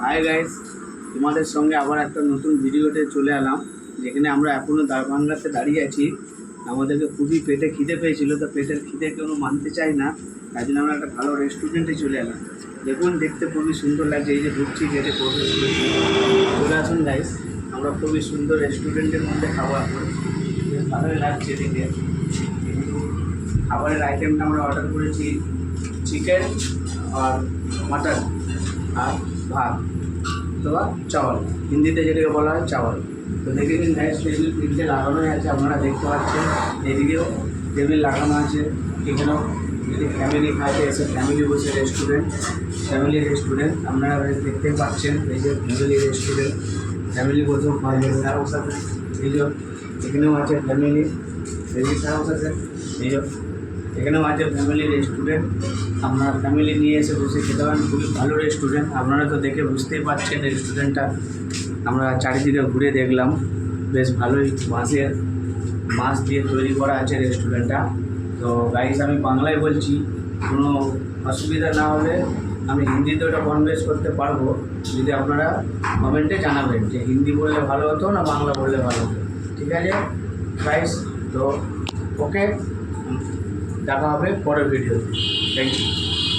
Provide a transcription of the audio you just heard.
Hi guys, তোমাদের সঙ্গে আবার একটা নতুন ভিডিওতে চলে এলাম, যেখানে আমরা এখনও দারবাংলাতে দাঁড়িয়ে আছি। আমাদেরকে খুবই পেটে খিদে পেয়েছিল, তো পেটের খিদে কেউ মানতে চায় না, তাই জন্য আমরা একটা ভালো রেস্টুরেন্টে চলে এলাম। দেখুন, দেখতে খুবই সুন্দর লাগছে। এই যে ঢুকছি, গেটে প্রবেশ করেছি। চলে আসুন গাইস, আমরা খুবই সুন্দর রেস্টুরেন্টের মধ্যে খাবার করি, ভালোই লাগছে দেখে। খাবারের আইটেমটা আমরা অর্ডার করেছি চিকেন আর মাটন আর ভাত অথবা চাওয়াল, হিন্দিতে যেটাকে বলা হয় চাওয়াল। তো দেখে নিন গাইস, টেবিল তিনটে লাগানোই আছে, আপনারা দেখতে পাচ্ছেন। এদিকেও টেবিল লাগানো আছে, এখানেও যদি ফ্যামিলি খাইতে এসে ফ্যামিলি বসে ফ্যামিলি রেস্টুরেন্ট আপনারা দেখতে পাচ্ছেন। এই যে ফ্যামিলি রেস্টুরেন্ট, ফ্যামিলি বসেও খাওয়া যায় তারাও সাথে। এই যে এখানেও আছে ফ্যামিলি ছাড়াও সাথে। এই যে এখানেও আছে ফ্যামিলি রেস্টুরেন্ট, আপনারা ফ্যামিলি নিয়ে এসে বসে খেতে পারেন। খুবই ভালো রেস্টুরেন্ট, আপনারা তো দেখে বুঝতেই পারছেন রেস্টুরেন্টটা। আমরা চারিদিকে ঘুরে দেখলাম, বেশ ভালোই বাঁশ দিয়ে তৈরি করা আছে রেস্টুরেন্টটা। তো গাইস, আমি বাংলায় বলছি, কোনো অসুবিধা না হলে আমি হিন্দিতে ওটা কনভেন্স করতে পারবো, যদি আপনারা কমেন্টে জানাবেন যে হিন্দি বললে ভালো হতো না বাংলা বললে ভালো হতো। ঠিক আছে গাইস, তো ওকে, দেখা হবে পরের ভিডিওতে। Thank you.